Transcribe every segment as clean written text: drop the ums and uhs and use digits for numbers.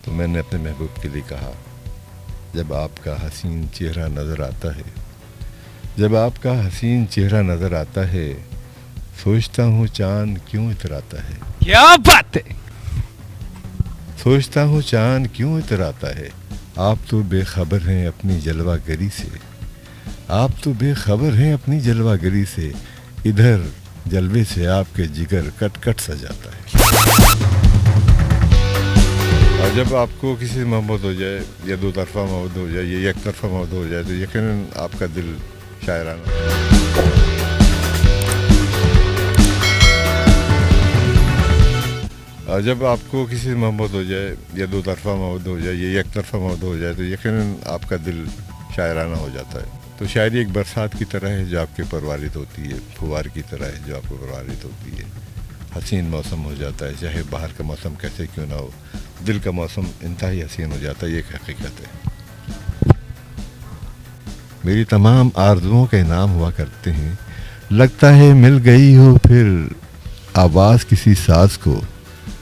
تو میں نے اپنے محبوب کے لیے کہا، جب آپ کا حسین چہرہ نظر آتا ہے، جب آپ کا حسین چہرہ نظر آتا ہے، سوچتا ہوں چاند کیوں اتراتا ہے، کیا بات ہے. سوچتا ہوں چاند کیوں اتراتا ہے. آپ تو بے خبر ہیں اپنی جلوہ گری سے، آپ تو بے خبر ہیں اپنی جلوہ گری سے، ادھر جلوے سے آپ کے جگر کٹ کٹ سا جاتا ہے. اور جب آپ کو کسی سے محبت ہو جائے یا دو طرفہ محبت ہو جائے یا ایک طرفہ محبت ہو جائے تو یقیناً آپ کا دل شاعرانہ. اور جب آپ کو کسی سے محبت ہو جائے یا دو طرفہ محبت ہو جائے یا ایک طرفہ محبت ہو جائے تو یقیناً آپ کا دل شاعرانہ ہو جاتا ہے. تو شاعری ایک برسات کی طرح ہے جو آپ کے پروارت ہوتی ہے، پھوار کی طرح ہے جو آپ کو پروارت ہوتی ہے. حسین موسم ہو جاتا ہے، چاہے باہر کا موسم کیسے کیوں نہ ہو، دل کا موسم انتہائی حسین ہو جاتا ہے. یہ ایک حقیقت ہے. میری تمام آرزوؤں کے نام ہوا کرتے ہیں، لگتا ہے مل گئی ہو پھر آواز کسی ساز کو،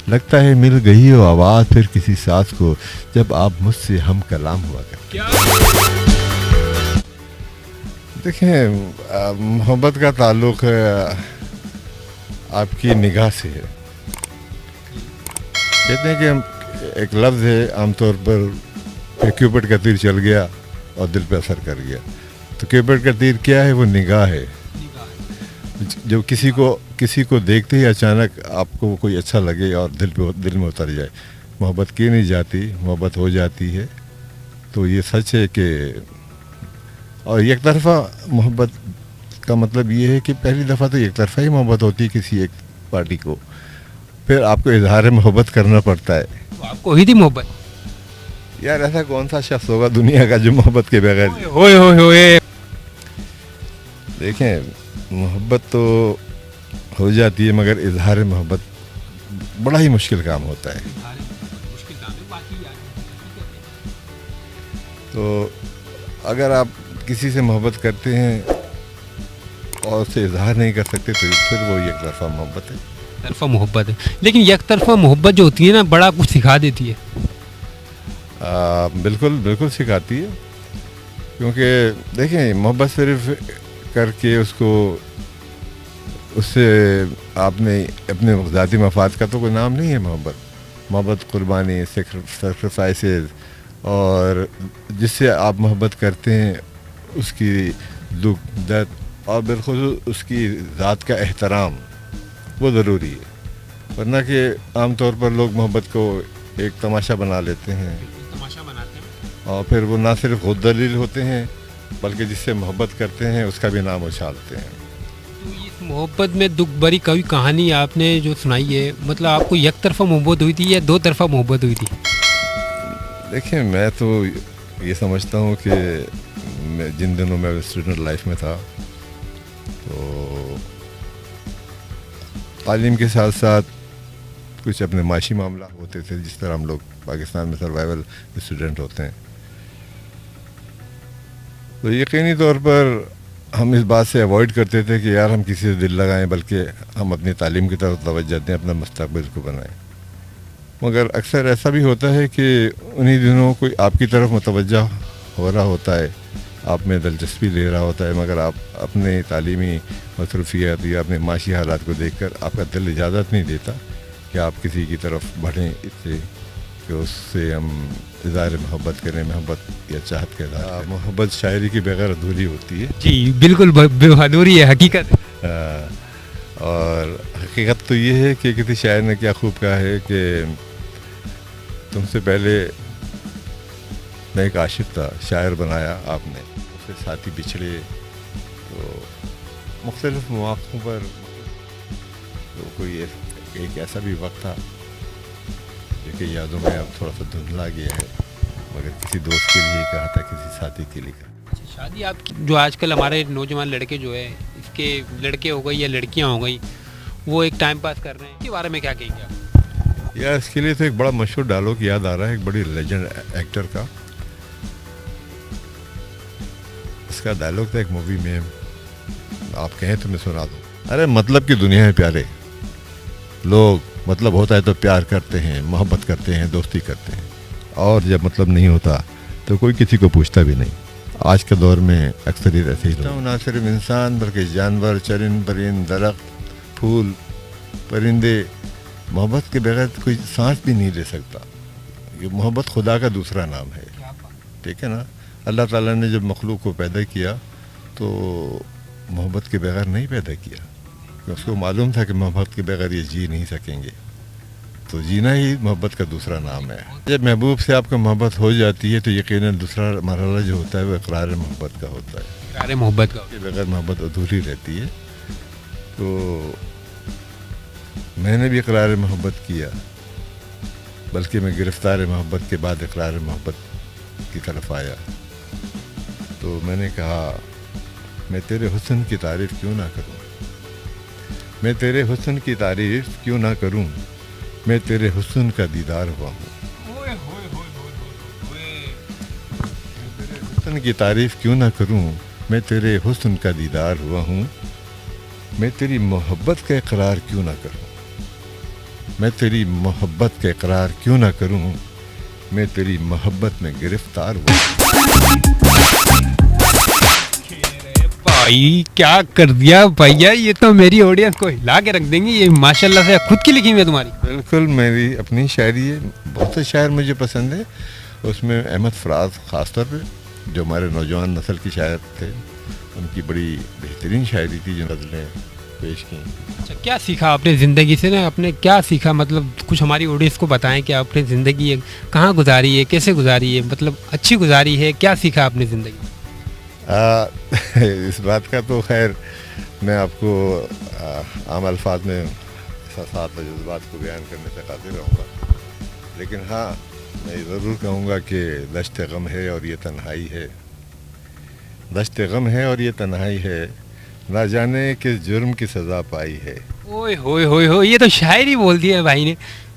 لگتا ہے مل گئی ہو آواز پھر کسی ساز کو، جب آپ مجھ سے ہم کلام ہوا کرتے ہیں. دیکھیں، محبت کا تعلق آپ کی نگاہ سے ہے. کہتے ہیں کہ ایک لفظ ہے عام طور پر کیوپٹ کا تیر چل گیا اور دل پہ اثر کر گیا. تو کیوپٹ کا تیر کیا ہے؟ وہ نگاہ ہے. جو کسی کو دیکھتے ہی اچانک آپ کو کوئی اچھا لگے اور دل میں اتر جائے. محبت کی نہیں جاتی، محبت ہو جاتی ہے. تو یہ سچ ہے کہ اور ایک طرفہ محبت کا مطلب یہ ہے کہ پہلی دفعہ تو ایک طرفہ ہی محبت ہوتی ہے کسی ایک پارٹی کو، پھر آپ کو اظہار محبت کرنا پڑتا ہے. تو آپ کو ہوئی تھی محبت؟ یار ایسا کون سا شخص ہوگا دنیا کا جو محبت کے بغیر. ہوئے ہوئے ہوئے. دیکھیں، محبت تو ہو جاتی ہے مگر اظہار محبت بڑا ہی مشکل کام ہوتا ہے. تو اگر آپ کسی سے محبت کرتے ہیں اور اسے اظہار نہیں کر سکتے تو پھر وہ یک طرفہ محبت ہے. طرفہ محبت ہے، لیکن یک طرفہ محبت جو ہوتی ہے نا بڑا کچھ سکھا دیتی ہے. بالکل سکھاتی ہے. کیونکہ دیکھیں، محبت صرف کر کے اس سے آپ نے اپنے ذاتی مفاد کا تو کوئی نام نہیں ہے. محبت قربانی، سیکریفائسز، اور جس سے آپ محبت کرتے ہیں اس کی دکھ درد اور بالخصوص اس کی ذات کا احترام وہ ضروری ہے. ورنہ کہ عام طور پر لوگ محبت کو ایک تماشا بنا لیتے ہیں اور پھر وہ نہ صرف خود دلیل ہوتے ہیں بلکہ جس سے محبت کرتے ہیں اس کا بھی نام اچھالتے ہیں. تو اس محبت میں دکھ بھری کوئی کہانی آپ نے جو سنائی ہے، مطلب آپ کو یک طرفہ محبت ہوئی تھی یا دو طرفہ محبت ہوئی تھی؟ دیکھیں، میں تو یہ سمجھتا ہوں کہ جن دنوں میں اسٹوڈنٹ لائف میں تھا تو تعلیم کے ساتھ ساتھ کچھ اپنے معاشی معاملہ ہوتے تھے، جس طرح ہم لوگ پاکستان میں سروائیول اسٹوڈنٹ ہوتے ہیں. تو یقینی طور پر ہم اس بات سے اوائڈ کرتے تھے کہ یار ہم کسی سے دل لگائیں، بلکہ ہم اپنی تعلیم کی طرف توجہ دیں، اپنا مستقبل کو بنائیں. مگر اکثر ایسا بھی ہوتا ہے کہ انہی دنوں کوئی آپ کی طرف متوجہ ہو رہا ہوتا ہے، آپ میں دلچسپی لے رہا ہوتا ہے، مگر آپ اپنے تعلیمی مصروفیات یا اپنے معاشی حالات کو دیکھ کر آپ کا دل اجازت نہیں دیتا کہ آپ کسی کی طرف بڑھیں، اس سے کہ اس سے ہم اظہار محبت کریں، محبت یا چاہت کے اظہار. محبت شاعری کے بغیر ادھوری ہوتی ہے. جی بالکل ادھوری ہے، حقیقت ہے. اور حقیقت تو یہ ہے کہ کسی شاعر نے کیا خوب کہا ہے کہ تم سے پہلے میں ایک عاشق تھا، شاعر بنایا آپ نے، اس سے ساتھی بچھڑے. تو مختلف مواقعوں پر تو کوئی ایک ایسا بھی وقت تھا جو کہ یادوں میں اب تھوڑا سا دھندلا گیا ہے، مگر کسی دوست کے لیے کہا تھا، کسی ساتھی کے لیے کہا. شادی آپ کی جو آج کل ہمارے نوجوان لڑکے جو ہے، اس کے لڑکے ہو گئی یا لڑکیاں ہو گئی، وہ ایک ٹائم پاس کر رہے ہیں، اس کے بارے میں کیا کہیں گے آپ؟ یا اس کے لیے تو ایک بڑا مشہور ڈائلاگ یاد آ رہا ہے ایک بڑی لیجنڈ ایکٹر کا. اس کا ڈائلاگ تھا ایک مووی میں، آپ کہیں تو میں سنا دوں. ارے مطلب کی دنیا ہے پیارے لوگ، مطلب ہوتا ہے تو پیار کرتے ہیں، محبت کرتے ہیں، دوستی کرتے ہیں. اور جب مطلب نہیں ہوتا تو کوئی کسی کو پوچھتا بھی نہیں. آج کے دور میں اکثریت ایسے ہی لوگ, نہ صرف انسان بلکہ جانور, چرند پرند, درخت, پھول, پرندے محبت کے بغیر کوئی سانس بھی نہیں لے سکتا. یہ محبت خدا کا دوسرا نام ہے. ٹھیک ہے نا. اللہ تعالیٰ نے جب مخلوق کو پیدا کیا تو محبت کے بغیر نہیں پیدا کیا. اس کو معلوم تھا کہ محبت کے بغیر یہ جی نہیں سکیں گے, تو جینا ہی محبت کا دوسرا نام ہے. جب محبوب سے آپ کو محبت ہو جاتی ہے تو یقیناً دوسرا مرحلہ جو ہوتا ہے وہ اقرار محبت کا ہوتا ہے. اقرار محبت کا کے بغیر محبت ادھوری رہتی ہے. تو میں نے بھی اقرار محبت کیا, بلکہ میں گرفتار محبت کے بعد اقرار محبت کی طرف آیا. تو میں نے کہا میں تیرے حسن کی تعریف کیوں نہ کروں, میں تیرے حسن کی تعریف کیوں نہ کروں, میں تیرے حسن کا دیدار ہوا ہوں. تیرے حسن کی تعریف کیوں نہ کروں, میں تیرے حسن کا دیدار ہوا ہوں. میں تیری محبت کا اقرار کیوں نہ کروں, میں تیری محبت کا اقرار کیوں نہ کروں, میں تیری محبت میں گرفتار ہوا. بھائی کیا کر دیا بھیا, یہ تو میری آڈینس کو ہلا کے رکھ دیں گی. یہ ماشاءاللہ سے خود کی لکھی ہوئی ہے تمہاری. بالکل میری اپنی شاعری ہے. بہت سے شاعر مجھے پسند ہیں, اس میں احمد فراز خاص طور پہ جو ہمارے نوجوان نسل کی شاعر تھے, ان کی بڑی بہترین شاعری تھی جو غزلیں پیش کی. اچھا, کیا سیکھا آپ نے زندگی سے نا, آپ نے کیا سیکھا, مطلب کچھ ہماری آڈینس کو بتائیں کہ آپ نے زندگی کہاں گزاری ہے, کیسے گزاری ہے, مطلب اچھی گزاری ہے, کیا سیکھا آپ نے زندگی میں؟ اس بات کا تو خیر میں آپ کو عام الفاظ میں احساسات و جذبات کو بیان کرنے سے قاصر رہوں گا, لیکن ہاں میں یہ ضرور کہوں گا کہ دشت غم ہے اور یہ تنہائی ہے, دشت غم ہے اور یہ تنہائی ہے, نہ جانے کس جرم کی سزا پائی ہے. اوئے ہوئے ہوئے ہوئے, یہ تو شاعری بول دی ہے بھائی نے,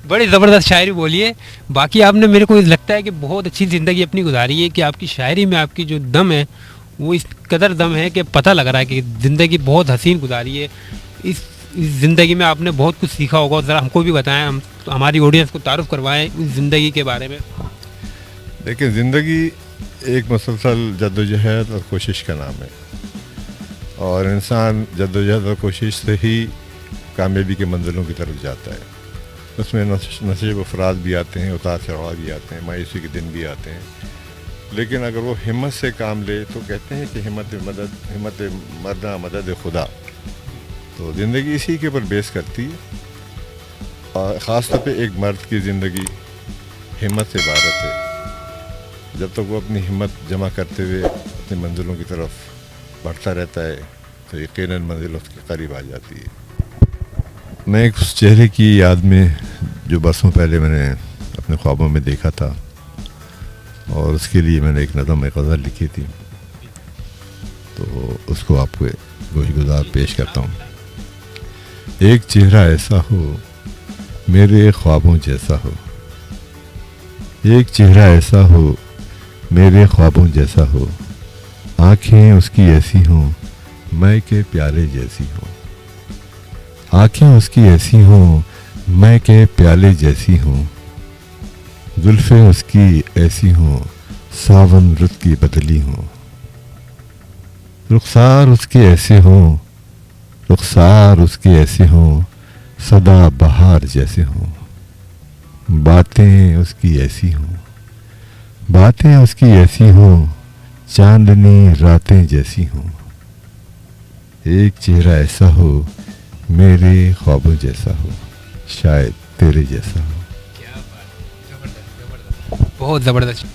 بڑی زبردست شاعری بولی ہے. باقی آپ نے, میرے کو لگتا ہے کہ بہت اچھی زندگی اپنی گزاری ہے, کہ آپ کی شاعری میں آپ کی جو دم ہے وہ اس قدر دم ہے کہ پتہ لگ رہا ہے کہ زندگی بہت حسین گزاری ہے. اس زندگی میں آپ نے بہت کچھ سیکھا ہوگا, ذرا ہم کو بھی بتائیں, ہم ہماری آڈینس کو تعارف کروائیں اس زندگی کے بارے میں. دیکھیں, زندگی ایک مسلسل جدوجہد اور کوشش کا نام ہے, اور انسان جدوجہد اور کوشش سے ہی کامیابی کے منزلوں کی طرف جاتا ہے. اس میں نصیب افراد بھی آتے ہیں, اتار چڑھاؤ بھی آتے ہیں, مایوسی کے دن بھی آتے ہیں, لیکن اگر وہ ہمت سے کام لے تو کہتے ہیں کہ ہمت مردہ مدد خدا. تو زندگی اسی کے اوپر بیس کرتی ہے, اور خاص طور پہ ایک مرد کی زندگی ہمت سے عبارت ہے. جب تک وہ اپنی ہمت جمع کرتے ہوئے اپنی منزلوں کی طرف بڑھتا رہتا ہے تو یقیناً منزل اس کے قریب آ جاتی ہے. میں ایک اس چہرے کی یاد میں جو برسوں پہلے میں نے اپنے خوابوں میں دیکھا تھا, اور اس کے لیے میں نے ایک نظم ایک غزل لکھی تھی, تو اس کو آپ کو گوش گزار پیش کرتا ہوں. ایک چہرہ ایسا ہو میرے خوابوں جیسا ہو, ایک چہرہ ایسا ہو میرے خوابوں جیسا ہو, آنکھیں اس کی ایسی ہوں میں کے پیالے جیسی ہوں, آنکھیں اس کی ایسی ہوں میں کے پیالے جیسی ہوں, زلفیں اس کی ایسی ہوں ساون رت کی بدلی ہوں, رخسار اس کے ایسے ہوں, رخسار اس کے ایسے ہوں سدا بہار جیسے ہوں, باتیں اس کی ایسی ہوں, باتیں اس کی ایسی ہوں چاندنی راتیں جیسی ہوں, ایک چہرہ ایسا ہو میرے خوابوں جیسا ہو, شاید تیرے جیسا ہو. بہت زبردست.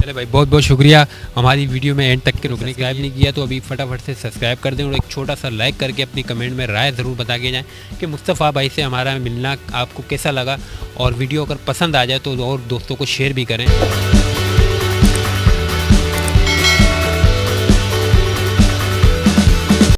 چلے بھائی, بہت بہت شکریہ ہماری ویڈیو میں اینڈ تک کے رکنے. سبسکرائب نہیں کیا تو ابھی فٹافٹ سے سبسکرائب کر دیں, اور ایک چھوٹا سا لائک کر کے اپنی کمنٹ میں رائے ضرور بتا کے جائیں کہ مصطفیٰ بھائی سے ہمارا ملنا آپ کو کیسا لگا, اور ویڈیو اگر پسند آ جائے تو اور دوستوں کو شیئر بھی کریں.